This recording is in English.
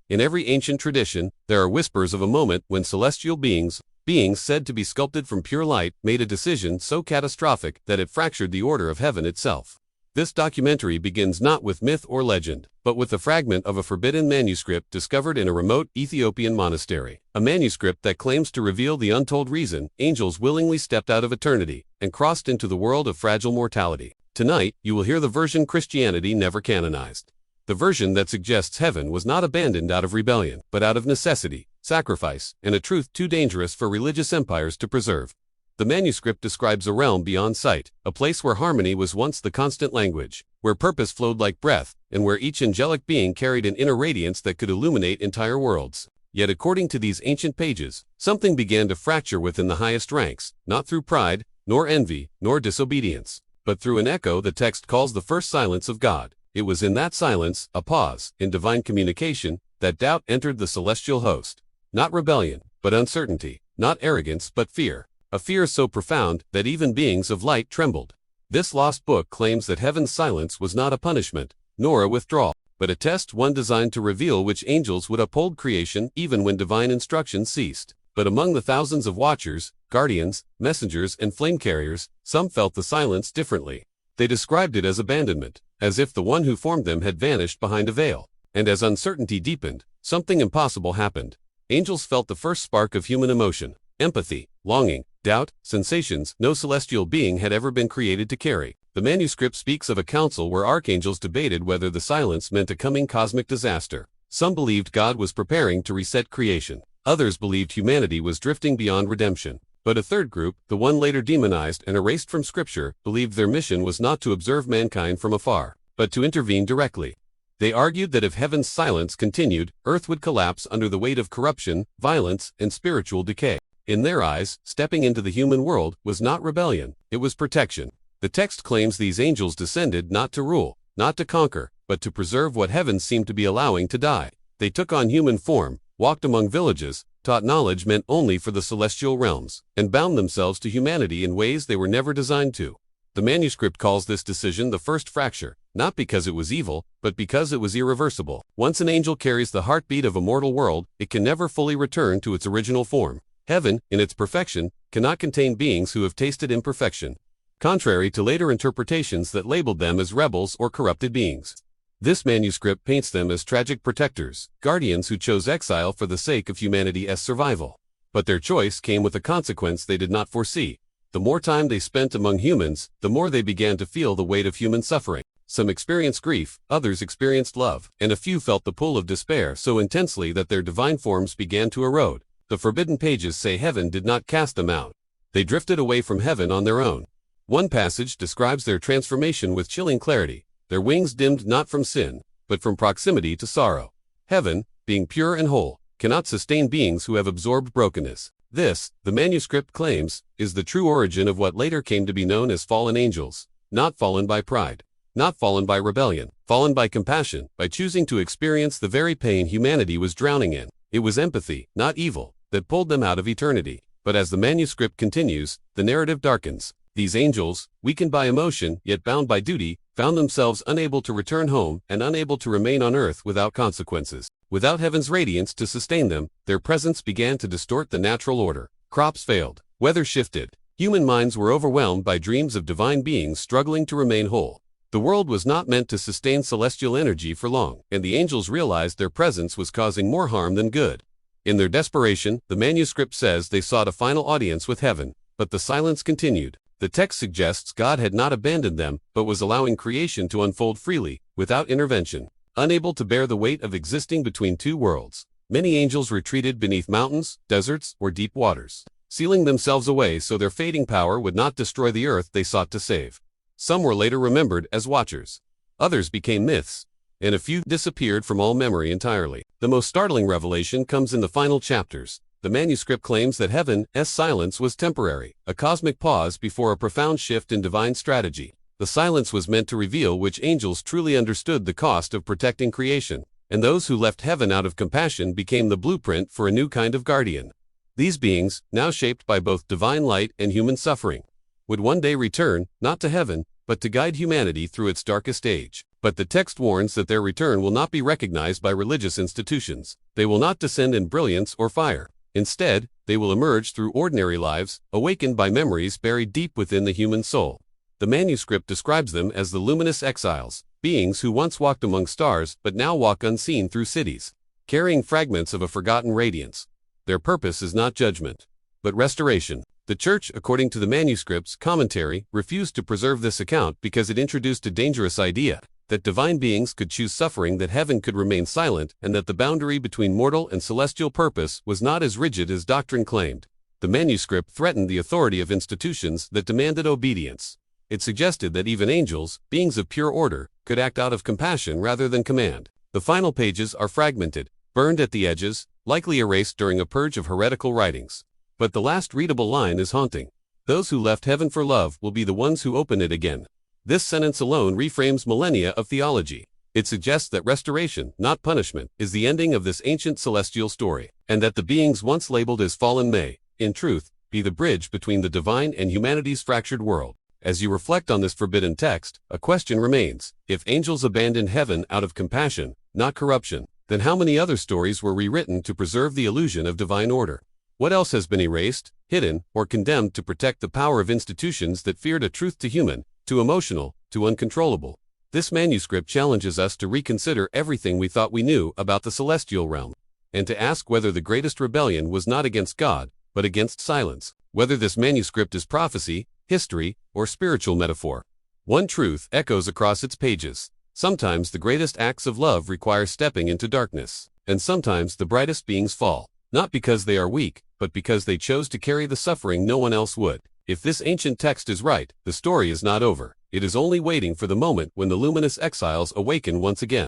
In every ancient tradition, there are whispers of a moment when celestial beings said to be sculpted from pure light, made a decision so catastrophic that it fractured the order of heaven itself. This documentary begins not with myth or legend, but with the fragment of a forbidden manuscript discovered in a remote Ethiopian monastery. A manuscript that claims to reveal the untold reason angels willingly stepped out of eternity and crossed into the world of fragile mortality. Tonight, you will hear the version Christianity never canonized. The version that suggests heaven was not abandoned out of rebellion, but out of necessity, sacrifice, and a truth too dangerous for religious empires to preserve. The manuscript describes a realm beyond sight, a place where harmony was once the constant language, where purpose flowed like breath, and where each angelic being carried an inner radiance that could illuminate entire worlds. Yet according to these ancient pages, something began to fracture within the highest ranks, not through pride, nor envy, nor disobedience, but through an echo the text calls the first silence of God. It was in that silence, a pause, in divine communication, that doubt entered the celestial host. Not rebellion, but uncertainty, not arrogance, but fear. A fear so profound that even beings of light trembled. This lost book claims that heaven's silence was not a punishment, nor a withdrawal, but a test, one designed to reveal which angels would uphold creation even when divine instruction ceased. But among the thousands of watchers, guardians, messengers, and flame carriers, some felt the silence differently. They described it as abandonment, as if the one who formed them had vanished behind a veil. And as uncertainty deepened, something impossible happened. Angels felt the first spark of human emotion, empathy, longing, doubt, sensations no celestial being had ever been created to carry. The manuscript speaks of a council where archangels debated whether the silence meant a coming cosmic disaster. Some believed God was preparing to reset creation. Others believed humanity was drifting beyond redemption. But a third group, the one later demonized and erased from Scripture, believed their mission was not to observe mankind from afar, but to intervene directly. They argued that if heaven's silence continued, earth would collapse under the weight of corruption, violence, and spiritual decay. In their eyes, stepping into the human world was not rebellion, it was protection. The text claims these angels descended not to rule, not to conquer, but to preserve what heaven seemed to be allowing to die. They took on human form, walked among villages, taught knowledge meant only for the celestial realms, and bound themselves to humanity in ways they were never designed to. The manuscript calls this decision the first fracture, not because it was evil, but because it was irreversible. Once an angel carries the heartbeat of a mortal world, it can never fully return to its original form. Heaven, in its perfection, cannot contain beings who have tasted imperfection, contrary to later interpretations that labeled them as rebels or corrupted beings. This manuscript paints them as tragic protectors, guardians who chose exile for the sake of humanity's survival. But their choice came with a consequence they did not foresee. The more time they spent among humans, the more they began to feel the weight of human suffering. Some experienced grief, others experienced love, and a few felt the pull of despair so intensely that their divine forms began to erode. The forbidden pages say heaven did not cast them out. They drifted away from heaven on their own. One passage describes their transformation with chilling clarity. Their wings dimmed not from sin, but from proximity to sorrow. Heaven, being pure and whole, cannot sustain beings who have absorbed brokenness. This, the manuscript claims, is the true origin of what later came to be known as fallen angels. Not fallen by pride, not fallen by rebellion, fallen by compassion, by choosing to experience the very pain humanity was drowning in. It was empathy, not evil, that pulled them out of eternity. But as the manuscript continues, the narrative darkens. These angels, weakened by emotion, yet bound by duty, found themselves unable to return home and unable to remain on earth without consequences. Without heaven's radiance to sustain them, their presence began to distort the natural order. Crops failed, weather shifted. Human minds were overwhelmed by dreams of divine beings struggling to remain whole. The world was not meant to sustain celestial energy for long, and the angels realized their presence was causing more harm than good. In their desperation, the manuscript says they sought a final audience with heaven, but the silence continued. The text suggests God had not abandoned them, but was allowing creation to unfold freely, without intervention. Unable to bear the weight of existing between two worlds, many angels retreated beneath mountains, deserts, or deep waters, sealing themselves away so their fading power would not destroy the earth they sought to save. Some were later remembered as watchers. Others became myths, and a few disappeared from all memory entirely. The most startling revelation comes in the final chapters. The manuscript claims that heaven's silence was temporary, a cosmic pause before a profound shift in divine strategy. The silence was meant to reveal which angels truly understood the cost of protecting creation, and those who left heaven out of compassion became the blueprint for a new kind of guardian. These beings, now shaped by both divine light and human suffering, would one day return, not to heaven, but to guide humanity through its darkest age. But the text warns that their return will not be recognized by religious institutions. They will not descend in brilliance or fire. Instead, they will emerge through ordinary lives, awakened by memories buried deep within the human soul. The manuscript describes them as the luminous exiles, beings who once walked among stars but now walk unseen through cities, carrying fragments of a forgotten radiance. Their purpose is not judgment, but restoration. The Church, according to the manuscript's commentary, refused to preserve this account because it introduced a dangerous idea, that divine beings could choose suffering, that heaven could remain silent, and that the boundary between mortal and celestial purpose was not as rigid as doctrine claimed. The manuscript threatened the authority of institutions that demanded obedience. It suggested that even angels, beings of pure order, could act out of compassion rather than command. The final pages are fragmented, burned at the edges, likely erased during a purge of heretical writings. But the last readable line is haunting. Those who left heaven for love will be the ones who open it again. This sentence alone reframes millennia of theology. It suggests that restoration, not punishment, is the ending of this ancient celestial story, and that the beings once labeled as fallen may, in truth, be the bridge between the divine and humanity's fractured world. As you reflect on this forbidden text, a question remains. If angels abandoned heaven out of compassion, not corruption, then how many other stories were rewritten to preserve the illusion of divine order? What else has been erased, hidden, or condemned to protect the power of institutions that feared a truth too human, too emotional, too uncontrollable? This manuscript challenges us to reconsider everything we thought we knew about the celestial realm, and to ask whether the greatest rebellion was not against God, but against silence. Whether this manuscript is prophecy, history, or spiritual metaphor, one truth echoes across its pages. Sometimes the greatest acts of love require stepping into darkness, and sometimes the brightest beings fall, not because they are weak, but because they chose to carry the suffering no one else would. If this ancient text is right, the story is not over. It is only waiting for the moment when the luminous exiles awaken once again.